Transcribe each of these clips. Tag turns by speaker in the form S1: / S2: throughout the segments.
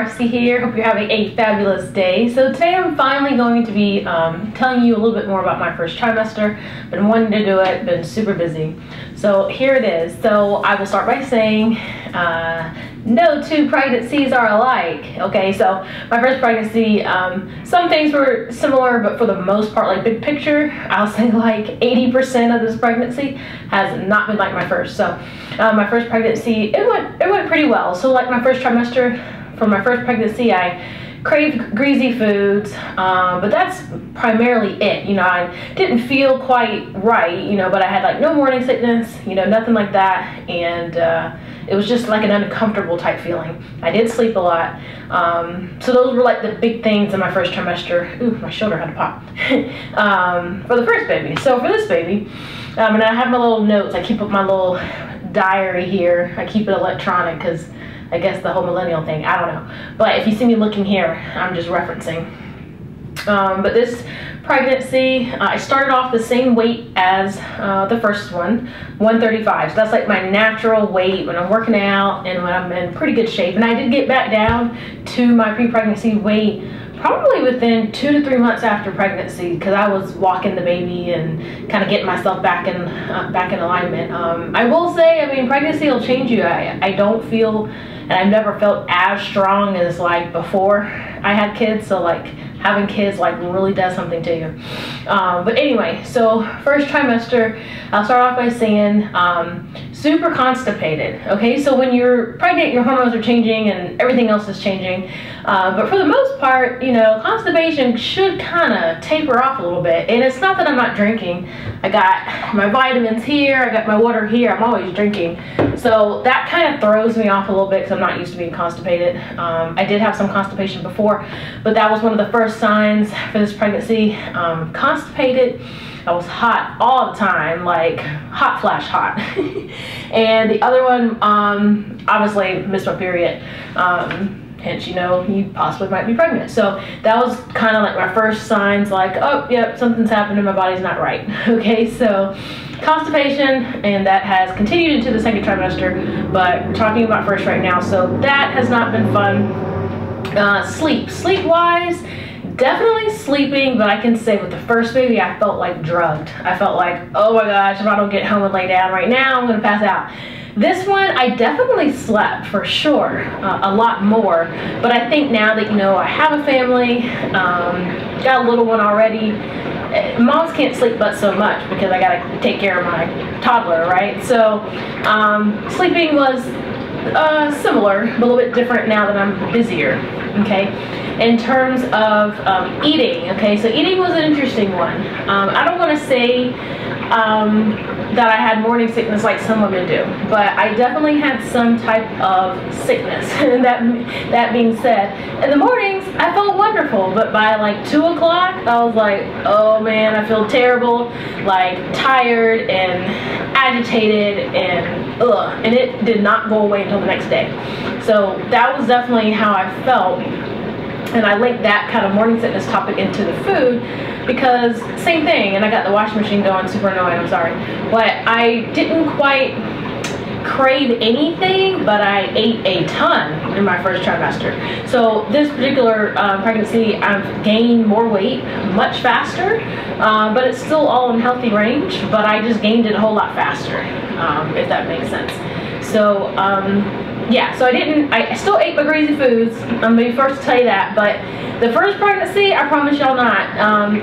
S1: Marcy here. Hope you're having a fabulous day. So today I'm finally going to be telling you a little bit more about my first trimester. Been wanting to do it, been super busy. So here it is. So I will start by saying no two pregnancies are alike. Okay, so my first pregnancy, some things were similar, but for the most part, like big picture, I'll say like 80% of this pregnancy has not been like my first. So my first pregnancy, it went pretty well. So like my first trimester, for my first pregnancy, I craved greasy foods, but that's primarily it. You know, I didn't feel quite right, you know, but I had like no morning sickness, you know, nothing like that, and it was just like an uncomfortable type feeling. I did sleep a lot, so those were like the big things in my first trimester. Ooh, my shoulder had to pop. For the first baby. So for this baby, and I have my little notes. I keep up my little diary here. I keep it electronic because I guess the whole millennial thing, I don't know. But if you see me looking here, I'm just referencing. But this pregnancy, I started off the same weight as the first one, 135. So that's like my natural weight when I'm working out and when I'm in pretty good shape. And I did get back down to my pre-pregnancy weight probably within 2 to 3 months after pregnancy, because I was walking the baby and kind of getting myself back in alignment. I will say, I mean, pregnancy will change you. I don't feel, and I've never felt as strong as like before I had kids. So like having kids like really does something to you. But anyway, so first trimester, I'll start off by saying super constipated. Okay, so when you're pregnant, your hormones are changing and everything else is changing. But for the most part, you know, constipation should kind of taper off a little bit. And it's not that I'm not drinking. I got my vitamins here, I got my water here, I'm always drinking. So that kind of throws me off a little bit because I'm not used to being constipated. I did have some constipation before, but that was one of the first signs for this pregnancy. Constipated. I was hot all the time, like hot flash hot. And the other one, obviously missed my period. Hence, you know, you possibly might be pregnant. So that was kind of like my first signs, like, oh, yep, something's happening, my body's not right. Okay, so constipation, and that has continued into the second trimester, but we're talking about first right now. So that has not been fun. Sleep-wise, definitely sleeping, but I can say with the first baby, I felt like drugged. I felt like, oh my gosh, if I don't get home and lay down right now, I'm gonna pass out. This one, I definitely slept for sure, a lot more, but I think now that, you know, I have a family, got a little one already, moms can't sleep but so much because I gotta take care of my toddler, right? So sleeping was similar, but a little bit different now that I'm busier, okay? In terms of eating, okay, so eating was an interesting one. I don't want to say that I had morning sickness like some women do, but I definitely had some type of sickness. that being said, in the mornings I felt wonderful, but by like 2 o'clock I was like, oh man, I feel terrible, like tired and agitated and ugh, and it did not go away until the next day. So that was definitely how I felt. And I linked that kind of morning sickness topic into the food because same thing, and I got the washing machine going, super annoying, I'm sorry. But I didn't quite crave anything, but I ate a ton in my first trimester. So this particular pregnancy, I've gained more weight much faster, but it's still all in healthy range, but I just gained it a whole lot faster, if that makes sense. So, yeah, so I still ate my greasy foods. I'm gonna be first to tell you that, but the first pregnancy, I promise y'all not.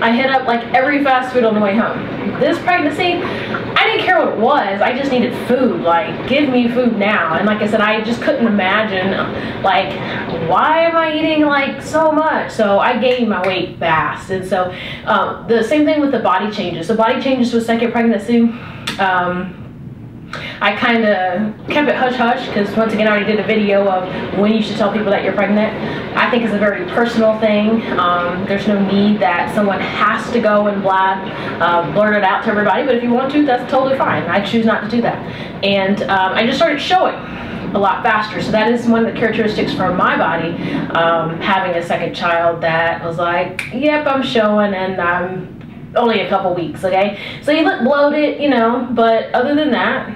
S1: I hit up like every fast food on the way home. This pregnancy, I didn't care what it was. I just needed food. Like, give me food now. And like I said, I just couldn't imagine, like, why am I eating like so much? So I gained my weight fast. And so the same thing with the body changes. So body changes with second pregnancy. I kind of kept it hush-hush because once again I already did a video of when you should tell people that you're pregnant. I think it's a very personal thing. There's no need that someone has to go and blurt it out to everybody, but if you want to, that's totally fine. I choose not to do that. And I just started showing a lot faster. So that is one of the characteristics for my body, having a second child, that was like, yep, I'm showing and I'm only a couple weeks, okay? So you look bloated, you know, but other than that,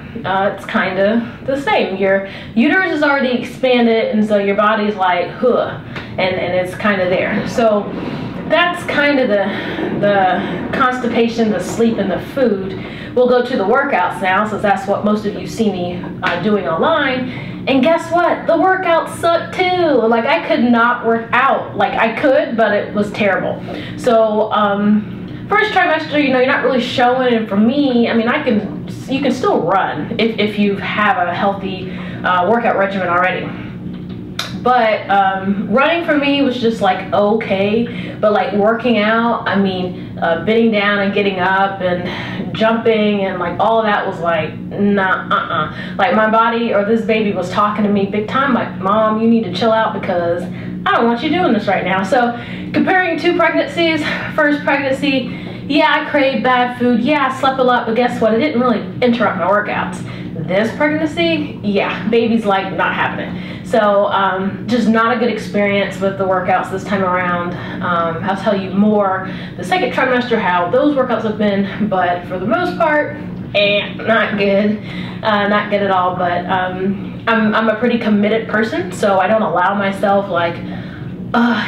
S1: it's kind of the same. Your uterus is already expanded, and so your body's like, huh, and it's kind of there. So that's kind of the constipation, the sleep, and the food. We'll go to the workouts now, since that's what most of you see me doing online. And guess what? The workouts suck too. Like, I could not work out. Like, I could, but it was terrible. So first trimester, you know, you're not really showing. And for me, I mean, you can still run if you have a healthy workout regimen already. But running for me was just like okay, but like working out, I mean, bending down and getting up and jumping and like all of that was like, nah, like my body or this baby was talking to me big time, like, Mom, you need to chill out because I don't want you doing this right now. So comparing two pregnancies, first pregnancy, yeah, I craved bad food, yeah, I slept a lot, but guess what? It didn't really interrupt my workouts. This pregnancy, yeah, baby's like not happening. So just not a good experience with the workouts this time around. I'll tell you more the second trimester how those workouts have been, but for the most part, not good, not good at all. But I'm a pretty committed person, so I don't allow myself like,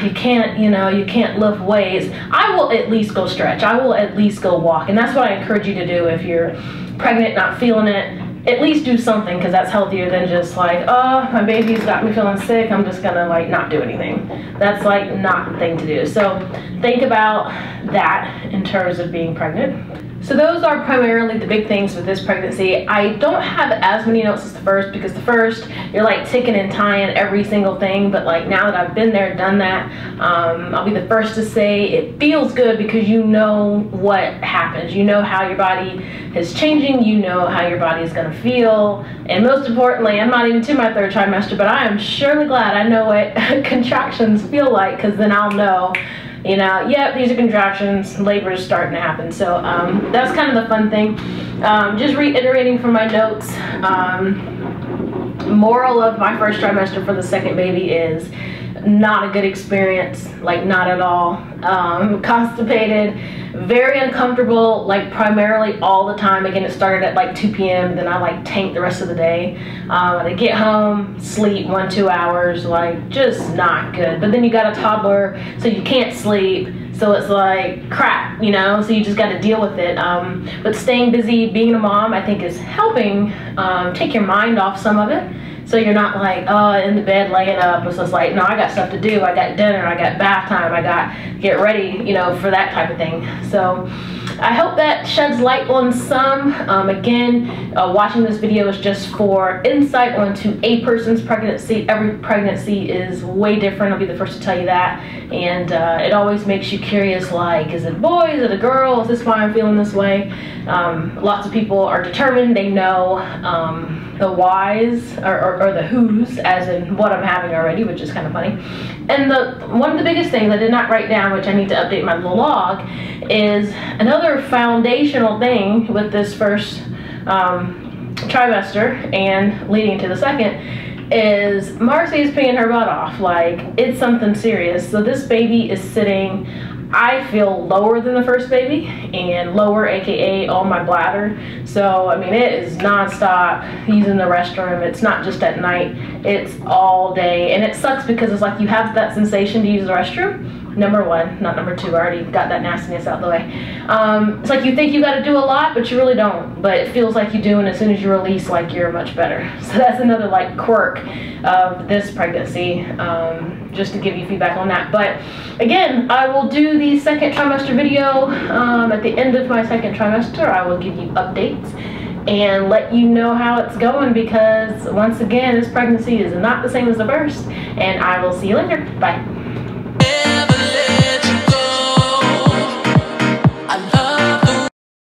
S1: you can't, you know, you can't lift weights. I will at least go stretch. I will at least go walk, and that's what I encourage you to do if you're pregnant, not feeling it. At least do something, because that's healthier than just like, oh, my baby's got me feeling sick, I'm just gonna like not do anything. That's like not the thing to do. So think about that in terms of being pregnant. So those are primarily the big things with this pregnancy. I don't have as many notes as the first, because the first, you're like ticking and tying every single thing, but like now that I've been there, done that, I'll be the first to say it feels good because you know what happens. You know how your body is changing, you know how your body is gonna feel, and most importantly, I'm not even to my third trimester, but I am surely glad I know what contractions feel like, because then I'll know, you know, yep, these are contractions, labor is starting to happen. So that's kind of the fun thing. Just reiterating from my notes, moral of my first trimester for the second baby is not a good experience, like not at all. Constipated, very uncomfortable, like primarily all the time. Again, it started at like 2 p.m. then I like tanked the rest of the day. I get home, sleep 1-2 hours, like just not good. But then you got a toddler, so you can't sleep, so it's like crap, you know, so you just got to deal with it. But staying busy, being a mom, I think is helping take your mind off some of it. So you're not like, oh, in the bed laying up. It's just like, no, I got stuff to do. I got dinner, I got bath time, I got get ready, you know, for that type of thing. So I hope that sheds light on some. Again, watching this video is just for insight onto a person's pregnancy. Every pregnancy is way different. I'll be the first to tell you that. And it always makes you curious, like, is it a boy, is it a girl? Is this why I'm feeling this way? Lots of people are determined. They know the whys or the whos, as in what I'm having already, which is kind of funny. And one of the biggest things I did not write down, which I need to update my little log, is another foundational thing with this first trimester and leading into the second is Marcy is peeing her butt off. Like, it's something serious. So this baby is sitting, I feel, lower than the first baby, and lower aka on my bladder. So I mean, it is non-stop using the restroom. It's not just at night, it's all day, and it sucks because it's like you have that sensation to use the restroom. Number one, not number two, I already got that nastiness out of the way. It's like you think you got to do a lot, but you really don't, but it feels like you do, and as soon as you release, like, you're much better. So that's another like quirk of this pregnancy, just to give you feedback on that. But again, I will do the second trimester video at the end of my second trimester. I will give you updates and let you know how it's going, because once again, this pregnancy is not the same as the first. And I will see you later. Bye.